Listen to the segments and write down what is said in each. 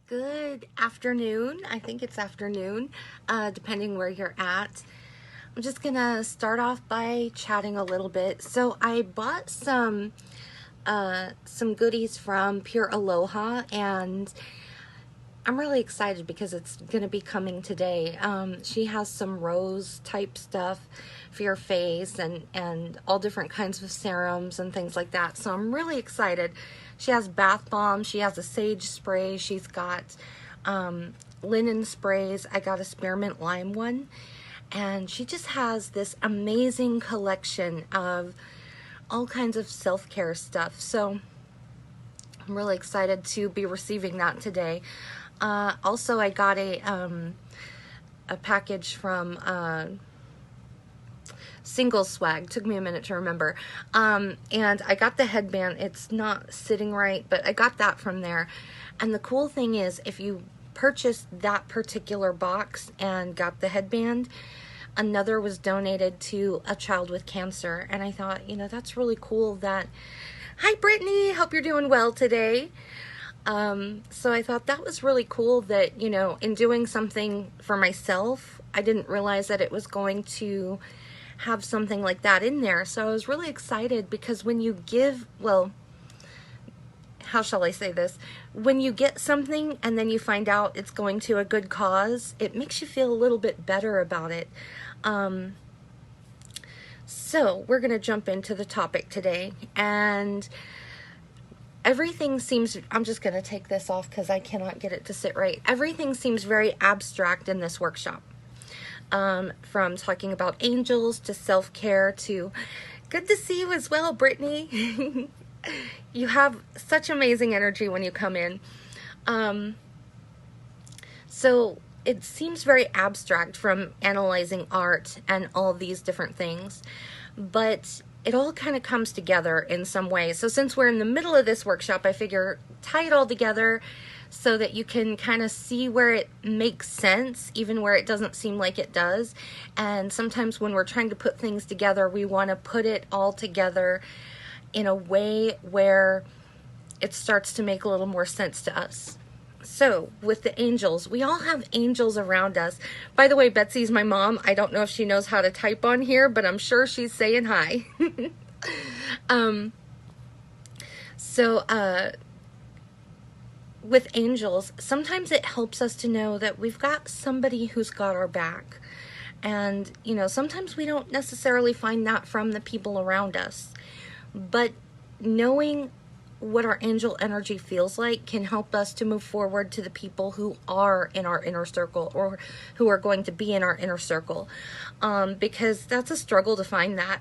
Good afternoon. I think it's afternoon, depending where you're at. I'm just gonna start off by chatting a little bit. So I bought some goodies from Pure Aloha, and I'm really excited because it's gonna be coming today. She has some rose type stuff for your face and all different kinds of serums and things like that. So I'm really excited. She has bath bombs. She has a sage spray. She's got linen sprays. I got a spearmint lime one. And she just has this amazing collection of all kinds of self-care stuff. So I'm really excited to be receiving that today. Also, I got a package from Single Swag. Took me a minute to remember. And I got the headband. It's not sitting right, but I got that from there. And the cool thing is, if you purchased that particular box and got the headband, another was donated to a child with cancer. And I thought, that's really cool that, hi Brittany, hope you're doing well today. So I thought that was really cool that, in doing something for myself, I didn't realize that it was going to have something like that in there. So I was really excited because when you give, well, how shall I say this? When you get something and then you find out it's going to a good cause, it makes you feel a little bit better about it. So we're going to jump into the topic today, and everything seems, I'm just going to take this off because I cannot get it to sit right. Everything seems very abstract in this workshop. From talking about angels to self-care to, good to see you as well, Brittany. You have such amazing energy when you come in. So it seems very abstract from analyzing art and all these different things, but it all kind of comes together in some way. So since we're in the middle of this workshop, I figure tie it all together so that you can kind of see where it makes sense, even where it doesn't seem like it does. And sometimes when we're trying to put things together, we want to put it all together in a way where it starts to make a little more sense to us. So with the angels, we all have angels around us. By the way, Betsy's my mom. I don't know if she knows how to type on here, but I'm sure she's saying hi. With angels, sometimes it helps us to know that we've got somebody who's got our back. And, sometimes we don't necessarily find that from the people around us. But knowing what our angel energy feels like can help us to move forward to the people who are in our inner circle or who are going to be in our inner circle. Because that's a struggle to find that.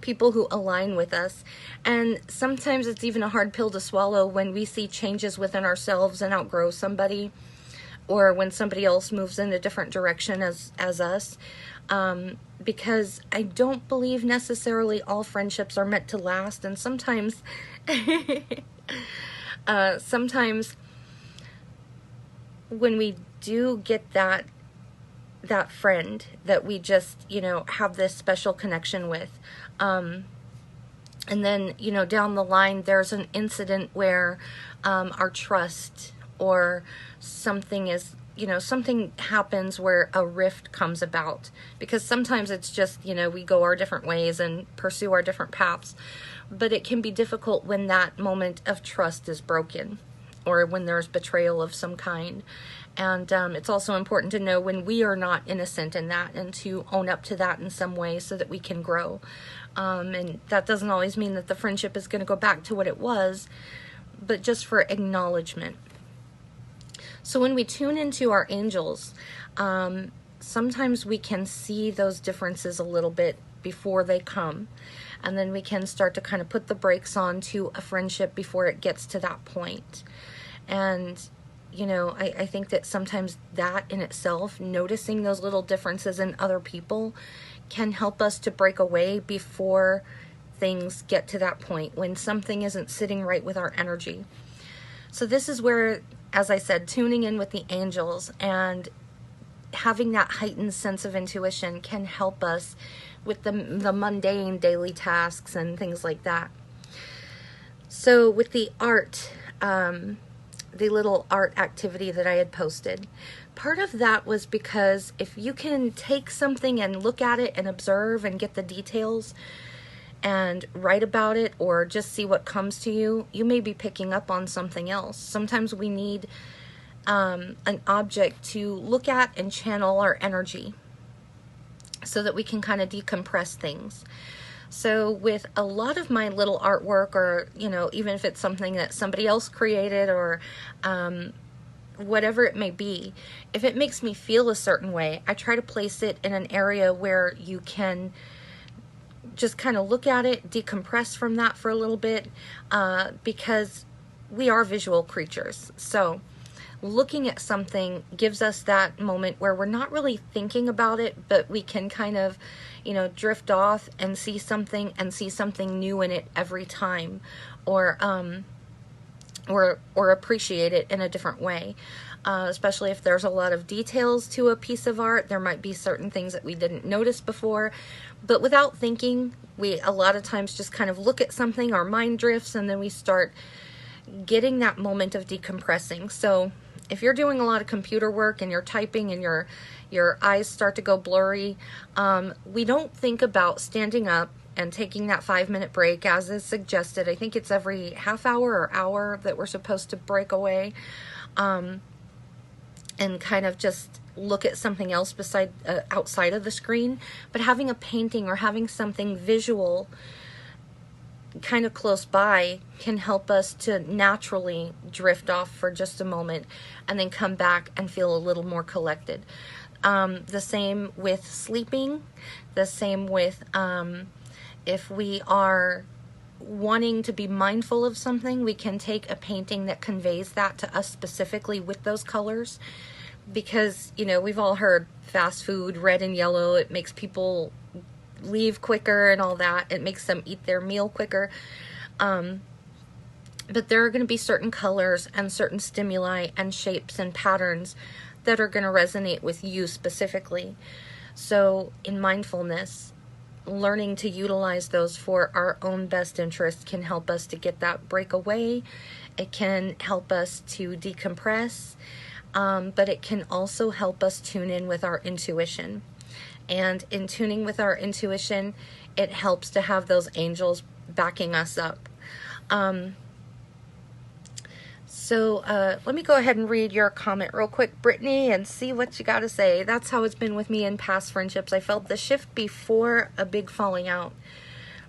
People who align with us. And sometimes it's even a hard pill to swallow when we see changes within ourselves and outgrow somebody, or when somebody else moves in a different direction as us. Because I don't believe necessarily all friendships are meant to last, and sometimes sometimes when we do get that friend that we just have this special connection with, and then down the line there's an incident where our trust or something is something happens where a rift comes about, because sometimes it's just, we go our different ways and pursue our different paths, but it can be difficult when that moment of trust is broken or when there's betrayal of some kind. And it's also important to know when we are not innocent in that and to own up to that in some way so that we can grow. And that doesn't always mean that the friendship is going to go back to what it was, but just for acknowledgement. So when we tune into our angels, sometimes we can see those differences a little bit before they come. And then we can start to kind of put the brakes on to a friendship before it gets to that point. And, I think that sometimes that in itself, noticing those little differences in other people, can help us to break away before things get to that point when something isn't sitting right with our energy. So this is where, as I said, tuning in with the angels and having that heightened sense of intuition can help us with the mundane daily tasks and things like that. So with the art, the little art activity that I had posted. Part of that was because if you can take something and look at it and observe and get the details and write about it or just see what comes to you, you may be picking up on something else. Sometimes we need an object to look at and channel our energy so that we can kind of decompress things. So with a lot of my little artwork, or, you know, even if it's something that somebody else created, or whatever it may be, if it makes me feel a certain way, I try to place it in an area where you can just kind of look at it, decompress from that for a little bit, because we are visual creatures. So looking at something gives us that moment where we're not really thinking about it, but we can kind of, you know, drift off and see something new in it every time, or appreciate it in a different way. Especially if there's a lot of details to a piece of art, there might be certain things that we didn't notice before, but without thinking, we a lot of times just kind of look at something, our mind drifts, and then we start getting that moment of decompressing. So if you're doing a lot of computer work and you're typing and your eyes start to go blurry, we don't think about standing up and taking that 5-minute break as is suggested. I think it's every half hour or hour that we're supposed to break away, and kind of just look at something else outside of the screen. But having a painting or having something visual kind of close by can help us to naturally drift off for just a moment and then come back and feel a little more collected. The same with sleeping, the same with if we are wanting to be mindful of something, we can take a painting that conveys that to us specifically with those colors. Because, you know, we've all heard fast food, red and yellow, it makes people leave quicker and all that. It makes them eat their meal quicker. But there are going to be certain colors and certain stimuli and shapes and patterns that are going to resonate with you specifically. So in mindfulness, learning to utilize those for our own best interest can help us to get that break away. It can help us to decompress, but it can also help us tune in with our intuition. And in tuning with our intuition, it helps to have those angels backing us up. So let me go ahead and read your comment real quick, Brittany, and see what you got to say. That's how it's been with me in past friendships. I felt the shift before a big falling out.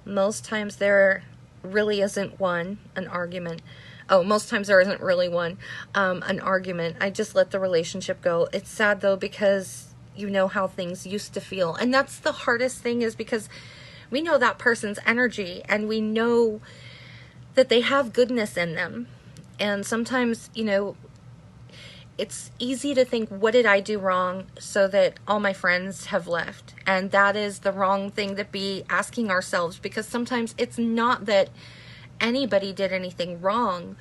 Most times there really isn't an argument. Oh, most times there isn't really an argument. I just let the relationship go. It's sad though, because you know how things used to feel. And that's the hardest thing, is because we know that person's energy and we know that they have goodness in them. And sometimes, you know, it's easy to think, what did I do wrong so that all my friends have left? And that is the wrong thing to be asking ourselves, because sometimes it's not that anybody did anything wrong.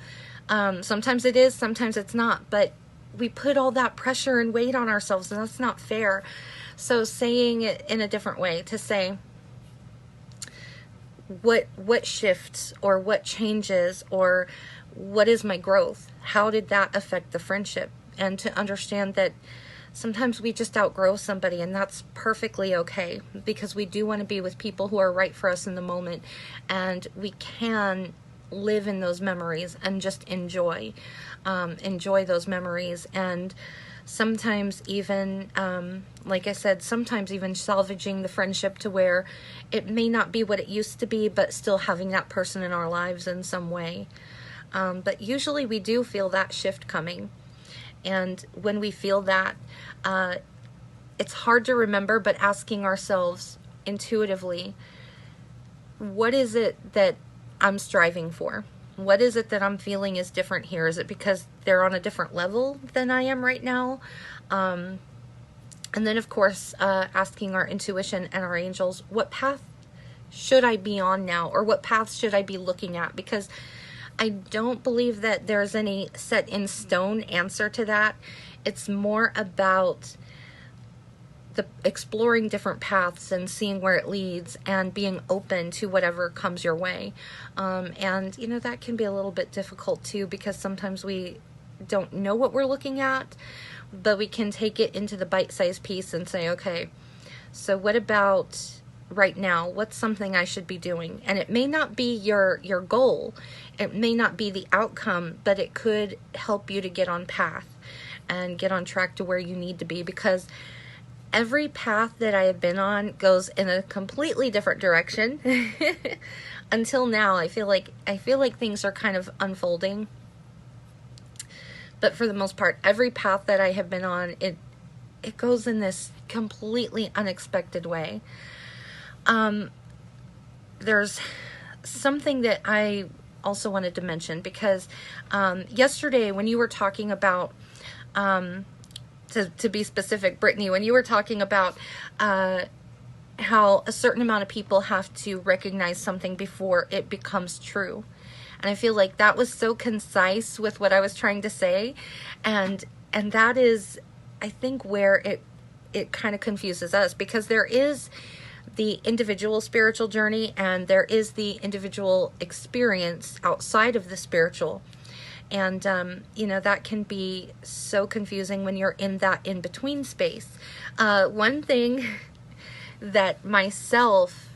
Sometimes it is, sometimes it's not, but we put all that pressure and weight on ourselves, and that's not fair. So saying it in a different way, to say what shifts, or what changes, or what is my growth? How did that affect the friendship? And to understand that sometimes we just outgrow somebody, and that's perfectly okay, because we do want to be with people who are right for us in the moment, and we can live in those memories and just enjoy those memories. And sometimes even, like I said, sometimes even salvaging the friendship to where it may not be what it used to be, but still having that person in our lives in some way. But usually we do feel that shift coming. And when we feel that, it's hard to remember, but asking ourselves intuitively, what is it that I'm striving for? What is it that I'm feeling is different here? Is it because they're on a different level than I am right now? And then, of course, asking our intuition and our angels, what path should I be on now? Or what path should I be looking at? Because I don't believe that there's any set in stone answer to that. It's more about exploring different paths and seeing where it leads, and being open to whatever comes your way. And, you know, that can be a little bit difficult too, because sometimes we don't know what we're looking at, but we can take it into the bite-sized piece and say, okay, so what about right now? What's something I should be doing? And it may not be your goal. It may not be the outcome, but it could help you to get on path and get on track to where you need to be, because every path that I have been on goes in a completely different direction. Until now, I feel like things are kind of unfolding. But for the most part, every path that I have been on, it goes in this completely unexpected way. There's something that I also wanted to mention, because yesterday when you were talking about, to be specific, Brittany, when you were talking about how a certain amount of people have to recognize something before it becomes true. And I feel like that was so concise with what I was trying to say. And that is, I think, where it kind of confuses us, because there is the individual spiritual journey and there is the individual experience outside of the spiritual. And, that can be so confusing when you're in that in-between space. One thing that myself,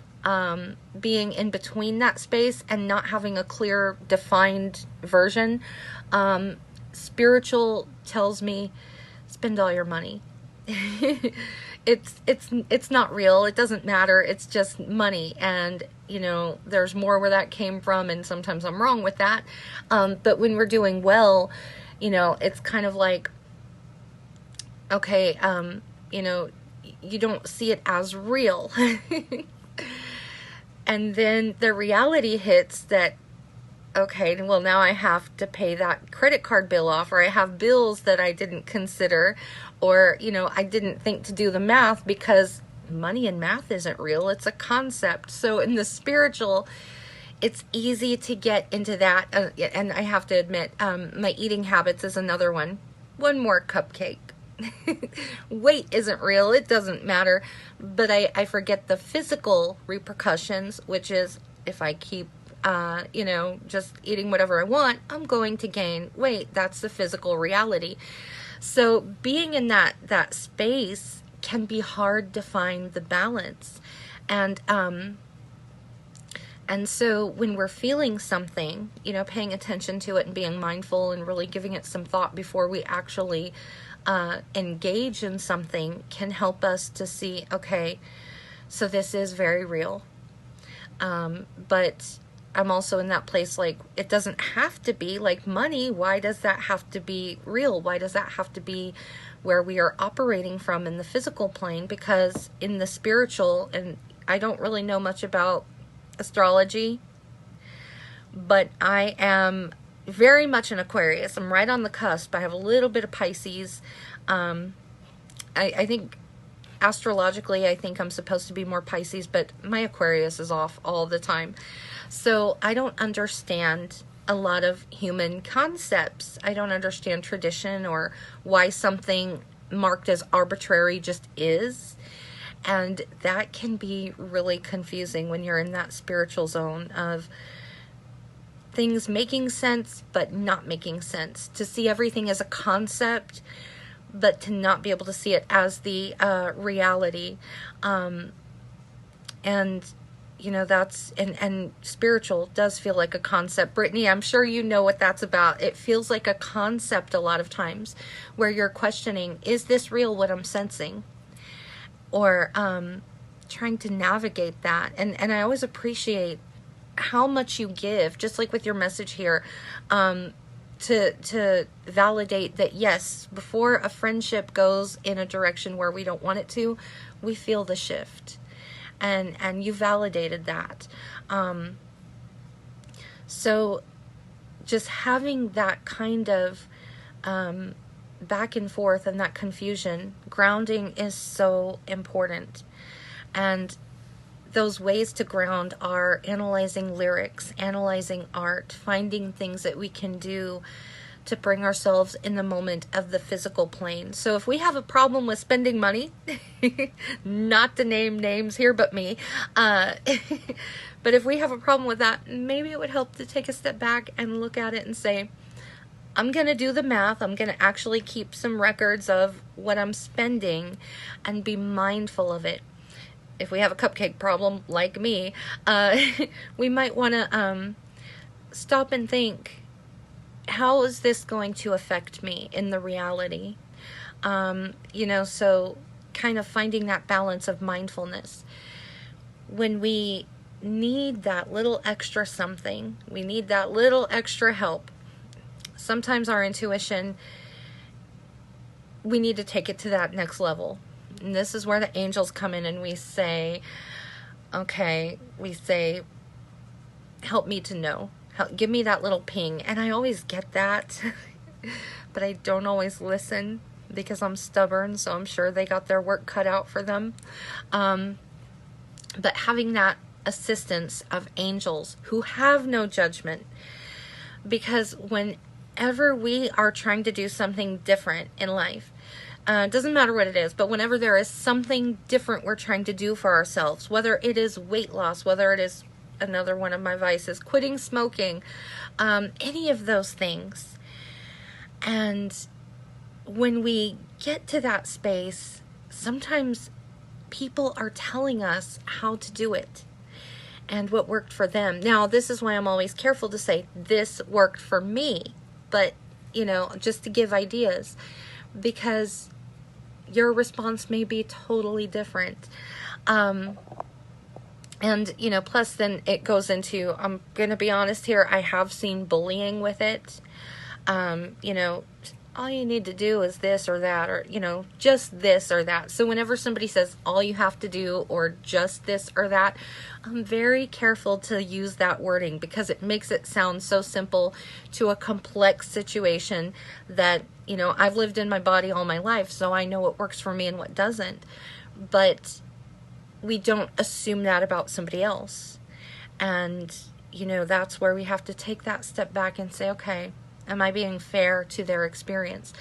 being in between that space and not having a clear, defined version, spiritual tells me, spend all your money. It's not real. It doesn't matter. It's just money. And, there's more where that came from. And sometimes I'm wrong with that. But when we're doing well, it's kind of like, okay, you don't see it as real. And then the reality hits that, okay, well, now I have to pay that credit card bill off, or I have bills that I didn't consider, or, I didn't think to do the math, because money and math isn't real. It's a concept. So in the spiritual, it's easy to get into that. And I have to admit, my eating habits is another one. One more cupcake. Weight isn't real. It doesn't matter. But I forget the physical repercussions, which is if I keep, just eating whatever I want, I'm going to gain weight. That's the physical reality. So being in that space can be hard to find the balance. And so when we're feeling something, paying attention to it and being mindful and really giving it some thought before we actually engage in something can help us to see, okay, so this is very real. But I'm also in that place, like, it doesn't have to be like money. Why does that have to be real? Why does that have to be where we are operating from in the physical plane? Because in the spiritual, and I don't really know much about astrology, but I am very much an Aquarius. I'm right on the cusp. I have a little bit of Pisces. I think astrologically, I think I'm supposed to be more Pisces, but my Aquarius is off all the time. So I don't understand a lot of human concepts. I don't understand tradition or why something marked as arbitrary just is. And that can be really confusing when you're in that spiritual zone of things making sense but not making sense. To see everything as a concept, but to not be able to see it as the reality. And that's, and spiritual does feel like a concept. Brittany, I'm sure you know what that's about. It feels like a concept a lot of times, where you're questioning, is this real, what I'm sensing? Or trying to navigate that. And I always appreciate how much you give, just like with your message here, to validate that, yes, before a friendship goes in a direction where we don't want it to, we feel the shift. And you validated that. So just having that kind of back and forth and that confusion, grounding is so important. And those ways to ground are analyzing lyrics, analyzing art, finding things that we can do to bring ourselves in the moment of the physical plane. So if we have a problem with spending money, not to name names here but me, but if we have a problem with that, maybe it would help to take a step back and look at it and say, I'm going to do the math. I'm going to actually keep some records of what I'm spending and be mindful of it. If we have a cupcake problem like me, we might want to stop and think, how is this going to affect me in the reality? So kind of finding that balance of mindfulness. When we need that little extra something, we need that little extra help, sometimes our intuition, we need to take it to that next level. And this is where the angels come in and we say, help me to know. Give me that little ping. And I always get that, but I don't always listen because I'm stubborn, so I'm sure they got their work cut out for them. But having that assistance of angels who have no judgment, because whenever we are trying to do something different in life, it doesn't matter what it is, but whenever there is something different we're trying to do for ourselves, whether it is weight loss, whether it is another one of my vices, quitting smoking, any of those things. And when we get to that space, sometimes people are telling us how to do it and what worked for them. Now, this is why I'm always careful to say this worked for me, but, just to give ideas, because your response may be totally different. And, plus then it goes into, I'm going to be honest here, I have seen bullying with it. All you need to do is this or that, or, just this or that. So whenever somebody says all you have to do or just this or that, I'm very careful to use that wording because it makes it sound so simple to a complex situation that, I've lived in my body all my life, so I know what works for me and what doesn't. But we don't assume that about somebody else. And, that's where we have to take that step back and say, okay, am I being fair to their experience?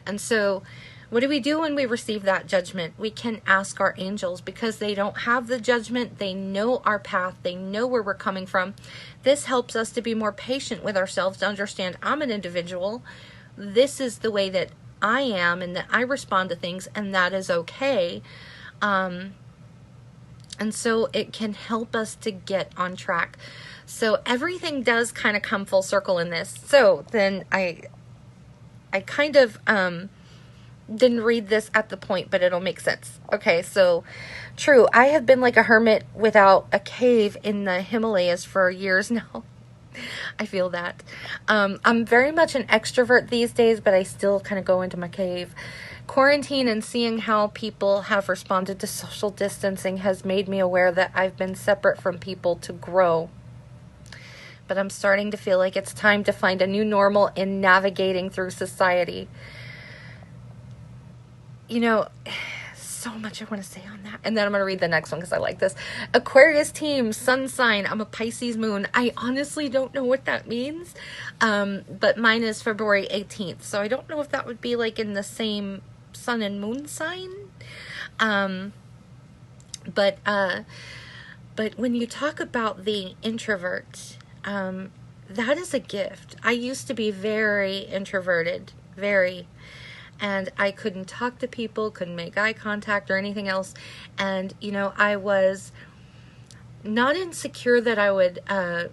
And so what do we do when we receive that judgment? We can ask our angels, because they don't have the judgment. They know our path. They know where we're coming from. This helps us to be more patient with ourselves, to understand I'm an individual. This is the way that I am and that I respond to things, and that is okay. And so it can help us to get on track. So everything does kind of come full circle in this. So then I kind of didn't read this at the point, but it'll make sense. Okay, so true. I have been like a hermit without a cave in the Himalayas for years now. I feel that. I'm very much an extrovert these days, but I still kind of go into my cave. Quarantine and seeing how people have responded to social distancing has made me aware that I've been separate from people to grow. But I'm starting to feel like it's time to find a new normal in navigating through society. So much I want to say on that. And then I'm going to read the next one because I like this. Aquarius team, sun sign. I'm a Pisces moon. I honestly don't know what that means. But mine is February 18th. So I don't know if that would be like in the same sun and moon sign. But when you talk about the introvert, that is a gift. I used to be very introverted, and I couldn't talk to people, couldn't make eye contact or anything else. And, I was not insecure that I would, I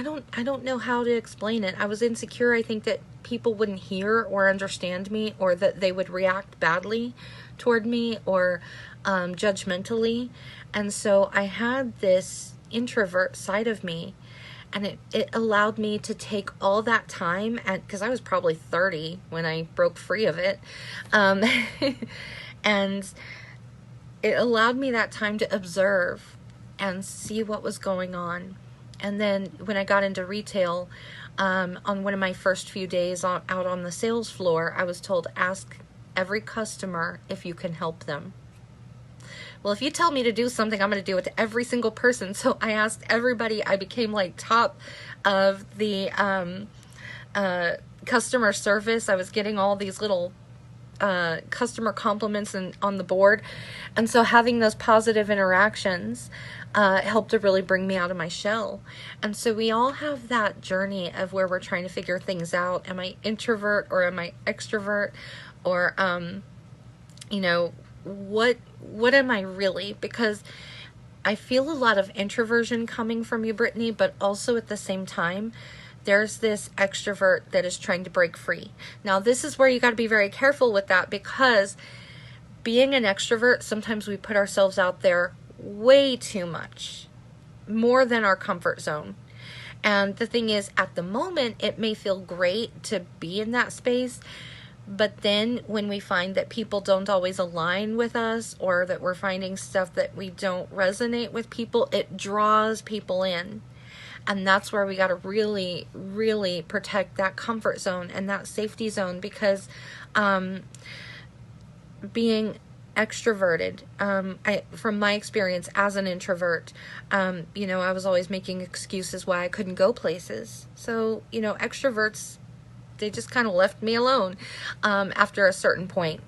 don't know how to explain it. I was insecure, I think, that people wouldn't hear or understand me, or that they would react badly toward me, or judgmentally. And so I had this introvert side of me, and it allowed me to take all that time, because I was probably 30 when I broke free of it, and it allowed me that time to observe and see what was going on. And then when I got into retail, on one of my first few days out on the sales floor, I was told, ask every customer if you can help them. Well, if you tell me to do something, I'm going to do it to every single person. So I asked everybody. I became like top of the customer service. I was getting all these little customer compliments on the board. And so having those positive interactions helped to really bring me out of my shell. And so we all have that journey of where we're trying to figure things out. Am I introvert or am I extrovert? Or, what am I really? Because I feel a lot of introversion coming from you, Brittany, but also at the same time, there's this extrovert that is trying to break free. Now, this is where you got to be very careful with that, because being an extrovert, sometimes we put ourselves out there way too much, more than our comfort zone. And the thing is, at the moment, it may feel great to be in that space, but then when we find that people don't always align with us, or that we're finding stuff that we don't resonate with people, it draws people in. And that's where we got to really, really protect that comfort zone and that safety zone, because being extroverted, from my experience as an introvert, I was always making excuses why I couldn't go places. So, extroverts, they just kind of left me alone after a certain point.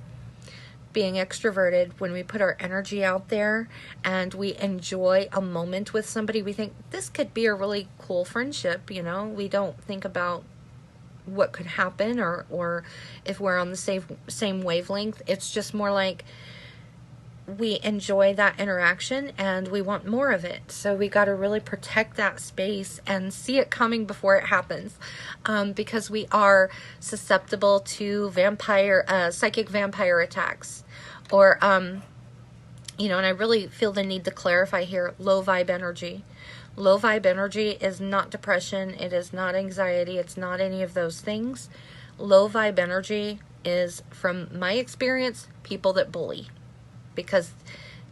Being extroverted, when we put our energy out there and we enjoy a moment with somebody, we think this could be a really cool friendship. We don't think about what could happen or if we're on the same wavelength. It's just more like we enjoy that interaction and we want more of it. So we got to really protect that space and see it coming before it happens, because we are susceptible to psychic vampire attacks, or and I really feel the need to clarify here: low vibe energy. Low vibe energy is not depression. It is not anxiety. It's not any of those things. Low vibe energy is, from my experience, people that bully. Because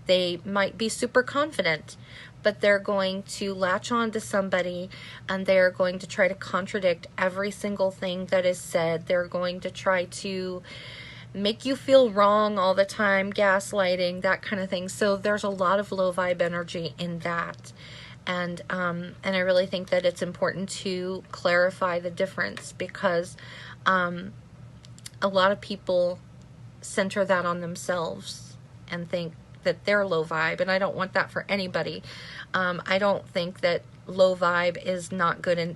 they might be super confident, but they're going to latch on to somebody and they're going to try to contradict every single thing that is said. They're going to try to make you feel wrong all the time, gaslighting, that kind of thing. So there's a lot of low vibe energy in that. And I really think that it's important to clarify the difference, because a lot of people center that on themselves and think that they're low vibe, and I don't want that for anybody. I don't think that low vibe is not good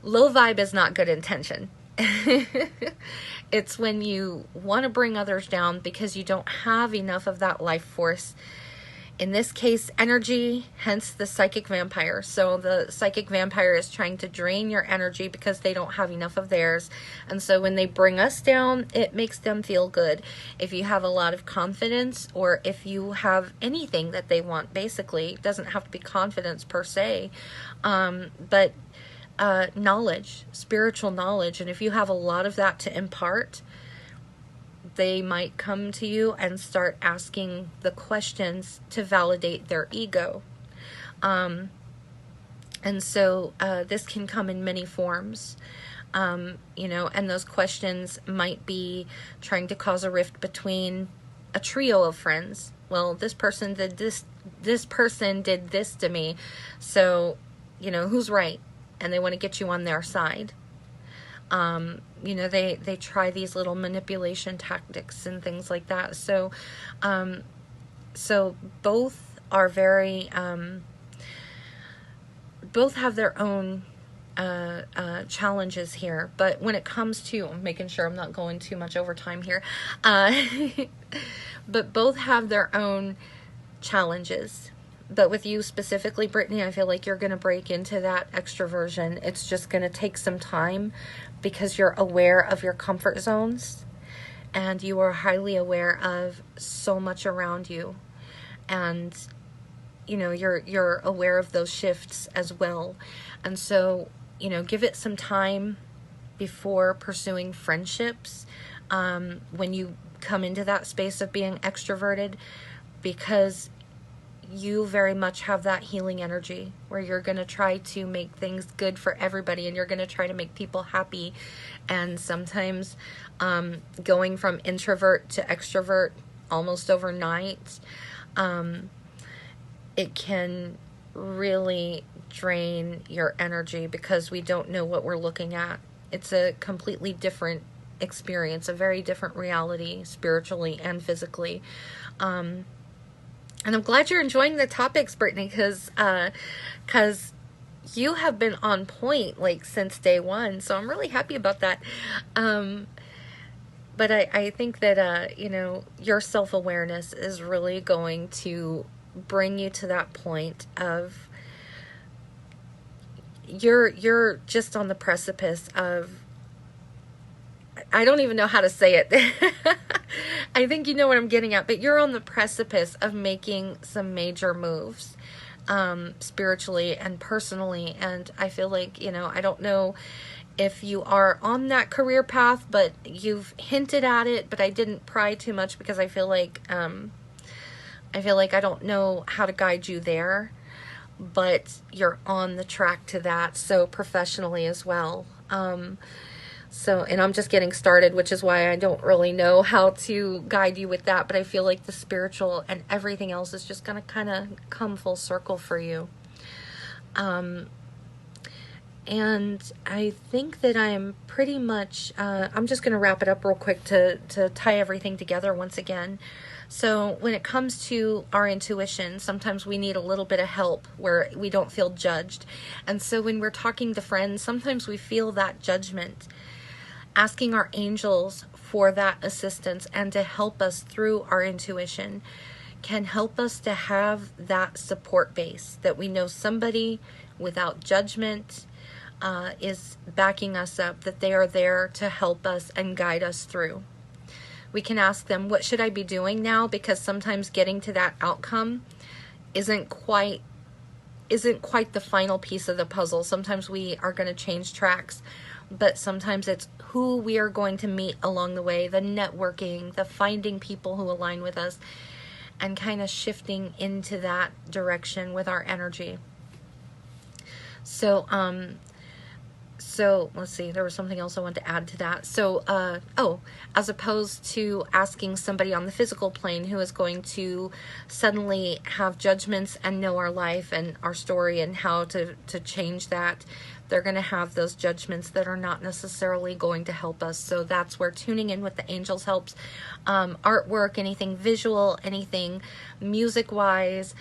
low vibe is not good intention. It's when you want to bring others down because you don't have enough of that life force. In this case, energy, hence the psychic vampire. So the psychic vampire is trying to drain your energy because they don't have enough of theirs. And so when they bring us down, it makes them feel good. If you have a lot of confidence, or if you have anything that they want, basically, it doesn't have to be confidence per se, but knowledge, spiritual knowledge. And if you have a lot of that to impart, they might come to you and start asking the questions to validate their ego. And so this can come in many forms, and those questions might be trying to cause a rift between a trio of friends. Well, this person did this person did this to me, so, who's right? And they want to get you on their side. They try these little manipulation tactics and things like that. So both are very, both have their own challenges here. But when it comes to, I'm making sure I'm not going too much overtime here, but both have their own challenges. But with you specifically, Brittany, I feel like you're going to break into that extroversion. It's just going to take some time, because you're aware of your comfort zones and you are highly aware of so much around you. And, you're aware of those shifts as well. And so, give it some time before pursuing friendships when you come into that space of being extroverted, because you very much have that healing energy where you're going to try to make things good for everybody, and you're going to try to make people happy. And sometimes going from introvert to extrovert almost overnight, it can really drain your energy because we don't know what we're looking at. It's a completely different experience, a very different reality, spiritually and physically. And I'm glad you're enjoying the topics, Brittany, because you have been on point like since day one. So I'm really happy about that. But I think that, your self-awareness is really going to bring you to that point of you're just on the precipice of, I don't even know how to say it. I think you know what I'm getting at, but you're on the precipice of making some major moves, spiritually and personally. And I feel like, I don't know if you are on that career path, but you've hinted at it, but I didn't pry too much because I feel like I don't know how to guide you there, but you're on the track to that. So professionally as well. And I'm just getting started, which is why I don't really know how to guide you with that, but I feel like the spiritual and everything else is just going to kind of come full circle for you. And I think that I'm pretty much, I'm just going to wrap it up real quick to tie everything together once again. So when it comes to our intuition, sometimes we need a little bit of help where we don't feel judged. And so when we're talking to friends, sometimes we feel that judgment. Asking our angels for that assistance and to help us through our intuition can help us to have that support base, that we know somebody without judgment is backing us up, that they are there to help us and guide us through. We can ask them, what should I be doing now? Because sometimes getting to that outcome isn't quite the final piece of the puzzle. Sometimes we are going to change tracks, but sometimes it's who we are going to meet along the way, the networking, the finding people who align with us, and kind of shifting into that direction with our energy. So let's see, there was something else I wanted to add to that. So, as opposed to asking somebody on the physical plane who is going to suddenly have judgments and know our life and our story and how to change that, they're going to have those judgments that are not necessarily going to help us. So that's where tuning in with the angels helps. Artwork, anything visual, anything music-wise,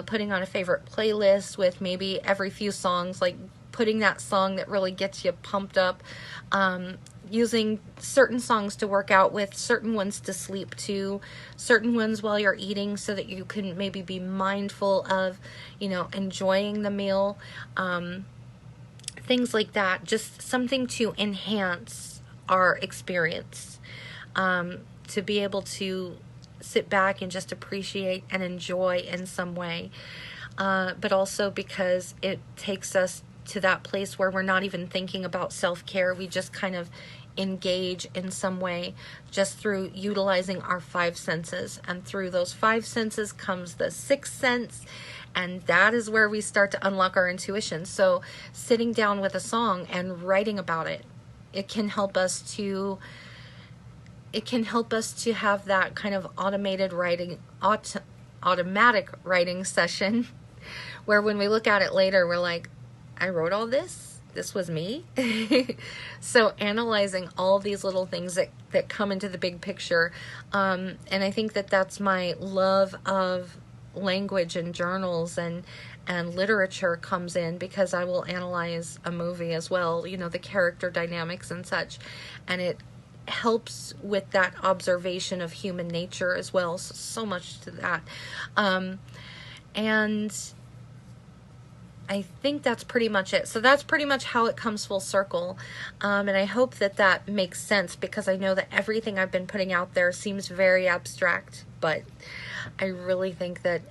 putting on a favorite playlist with maybe every few songs, like putting that song that really gets you pumped up, using certain songs to work out with, certain ones to sleep to, certain ones while you're eating so that you can maybe be mindful of, enjoying the meal, things like that, just something to enhance our experience, to be able to sit back and just appreciate and enjoy in some way, but also because it takes us to that place where we're not even thinking about self-care. We just kind of engage in some way just through utilizing our five senses. And through those five senses comes the sixth sense. And that is where we start to unlock our intuition. So sitting down with a song and writing about it, it can help us to have that kind of automatic writing session where when we look at it later, we're like, I wrote all this. This was me. So analyzing all these little things that come into the big picture. And I think that that's my love of language and journals and literature comes in, because I will analyze a movie as well, the character dynamics and such. And it helps with that observation of human nature as well. So much to that. And I think that's pretty much it. So that's pretty much how it comes full circle. And I hope that makes sense, because I know that everything I've been putting out there seems very abstract, but I really think that,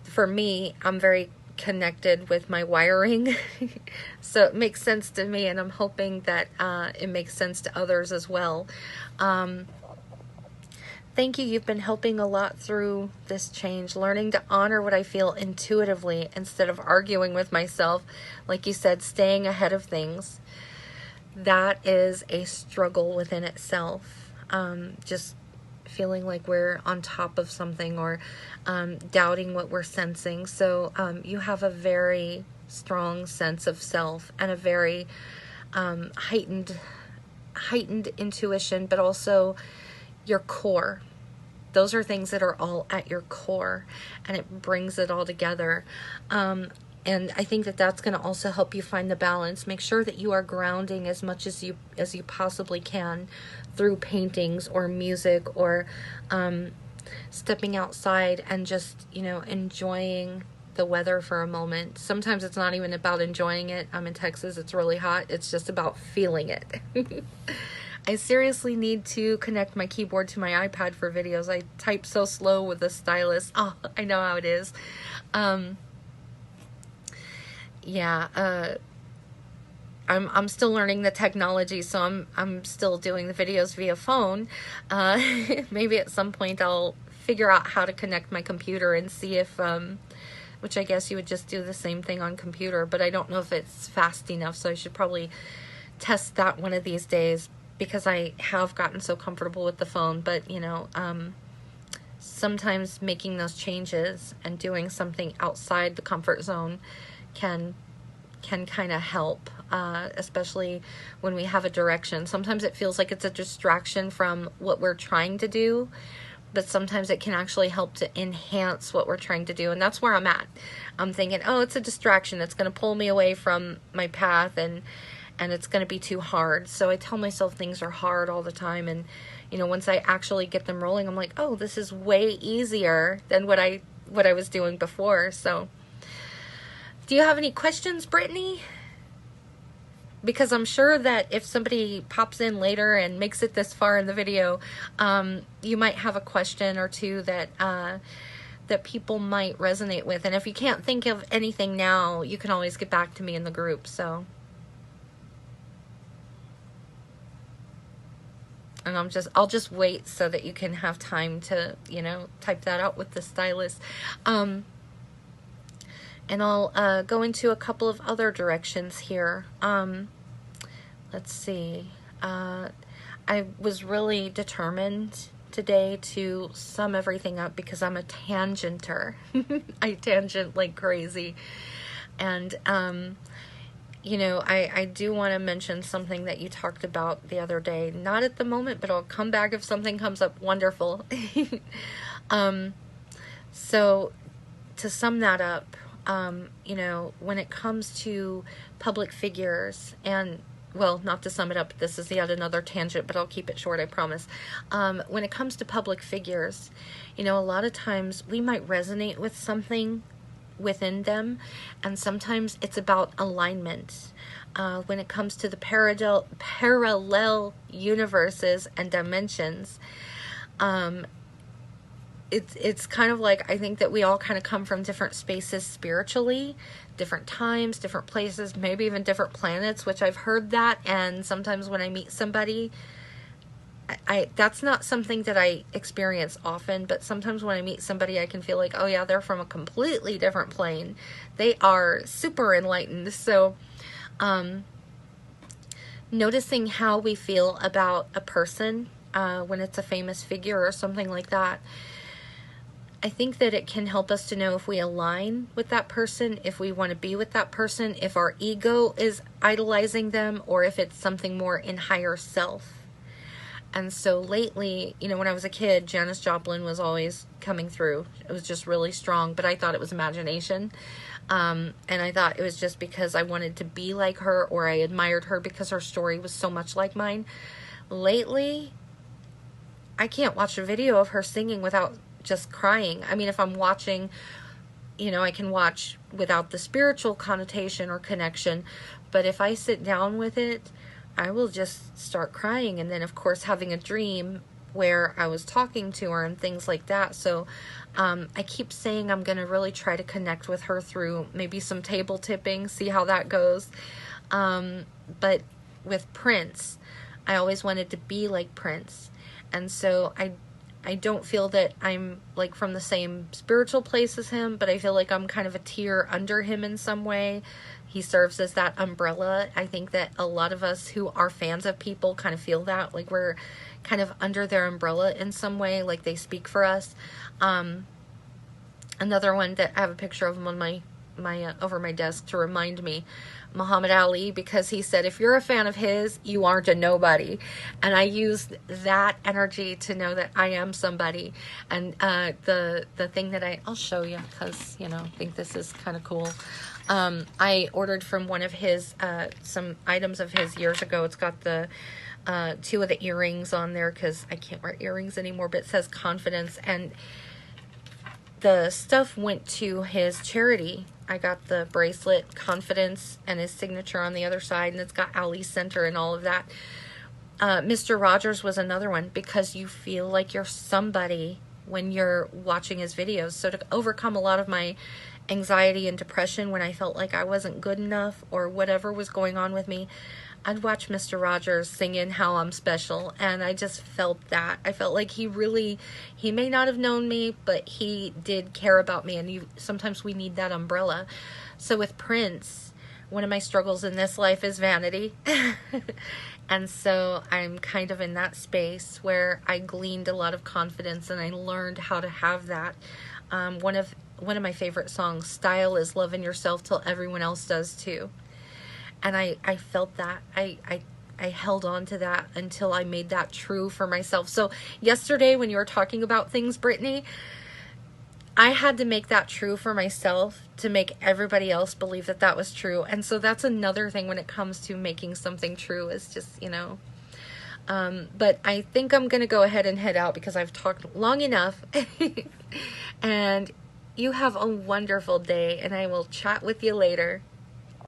for me, I'm very connected with my wiring. So it makes sense to me, and I'm hoping that, it makes sense to others as well. Thank you. You've been helping a lot through this change, learning to honor what I feel intuitively instead of arguing with myself. Like you said, staying ahead of things. That is a struggle within itself. Just feeling like we're on top of something, or doubting what we're sensing. So you have a very strong sense of self and a very heightened intuition, but also your core. Those are things that are all at your core, and it brings it all together. And I think that that's going to also help you find the balance. Make sure that you are grounding as much as you possibly can through paintings or music, or stepping outside and just, enjoying the weather for a moment. Sometimes it's not even about enjoying it. I'm in Texas. It's really hot. It's just about feeling it. I seriously need to connect my keyboard to my iPad for videos. I type so slow with the stylus. Oh, I know how it is. I'm still learning the technology, so I'm still doing the videos via phone. Maybe at some point I'll figure out how to connect my computer and see if, which I guess you would just do the same thing on computer, but I don't know if it's fast enough, so I should probably test that one of these days, because I have gotten so comfortable with the phone. But sometimes making those changes and doing something outside the comfort zone can kind of help, especially when we have a direction. Sometimes it feels like it's a distraction from what we're trying to do, but sometimes it can actually help to enhance what we're trying to do. And that's where I'm at. I'm thinking, oh, it's a distraction. It's going to pull me away from my path, and it's going to be too hard. So I tell myself things are hard all the time. And, once I actually get them rolling, I'm like, oh, this is way easier than what I was doing before. So do you have any questions, Brittany? Because I'm sure that if somebody pops in later and makes it this far in the video, you might have a question or two that people might resonate with. And if you can't think of anything now, you can always get back to me in the group. So, and I'll just wait so that you can have time to, type that out with the stylus. And I'll go into a couple of other directions here. Let's see. I was really determined today to sum everything up because I'm a tangenter. I tangent like crazy. And, I do want to mention something that you talked about the other day. Not at the moment, but I'll come back if something comes up. Wonderful. So to sum that up, when it comes to public figures, and, well, not to sum it up, this is yet another tangent, but I'll keep it short, I promise. When it comes to public figures, a lot of times we might resonate with something within them, and sometimes it's about alignment. When it comes to the parallel universes and dimensions, it's kind of like, I think that we all kind of come from different spaces spiritually, different times, different places, maybe even different planets, which I've heard that. And sometimes when I meet somebody, I that's not something that I experience often, but sometimes when I meet somebody, I can feel like, oh yeah, they're from a completely different plane. They are super enlightened. So, noticing how we feel about a person, when it's a famous figure or something like that, I think that it can help us to know if we align with that person, if we want to be with that person, if our ego is idolizing them, or if it's something more in higher self. And so lately, when I was a kid, Janis Joplin was always coming through. It was just really strong, but I thought it was imagination. And I thought it was just because I wanted to be like her, or I admired her because her story was so much like mine. Lately, I can't watch a video of her singing without just crying. I mean, if I'm watching, I can watch without the spiritual connotation or connection, but if I sit down with it, I will just start crying. And then, of course, having a dream where I was talking to her and things like that. So I keep saying I'm going to really try to connect with her through maybe some table tipping, see how that goes. But with Prince, I always wanted to be like Prince. And so I don't feel that I'm like from the same spiritual place as him, but I feel like I'm kind of a tier under him in some way. He serves as that umbrella. I think that a lot of us who are fans of people kind of feel that, like we're kind of under their umbrella in some way, like they speak for us. Another one that I have a picture of him on my over my desk to remind me, Muhammad Ali, because he said, if you're a fan of his, you aren't a nobody. And I used that energy to know that I am somebody. And the thing that I'll show you, because, you know, I think this is kind of cool. I ordered from one of his, some items of his years ago. It's got the 2 of the earrings on there, because I can't wear earrings anymore, but it says confidence. And the stuff went to his charity. I got the bracelet, confidence, and his signature on the other side, and it's got Ali Center and all of that. Mr. Rogers was another one, because you feel like you're somebody when you're watching his videos. So to overcome a lot of my anxiety and depression when I felt like I wasn't good enough or whatever was going on with me, I'd watch Mr. Rogers singing How I'm Special, and I just felt that. I felt like he may not have known me, but he did care about me, and sometimes we need that umbrella. So with Prince, one of my struggles in this life is vanity. And so I'm kind of in that space where I gleaned a lot of confidence, and I learned how to have that. One of my favorite songs, Style is Loving Yourself Till Everyone Else Does Too. And I felt that. I held on to that until I made that true for myself. So yesterday when you were talking about things, Brittany, I had to make that true for myself to make everybody else believe that that was true. And so that's another thing when it comes to making something true, is just, you know. But I think I'm going to go ahead and head out because I've talked long enough. And you have a wonderful day, and I will chat with you later.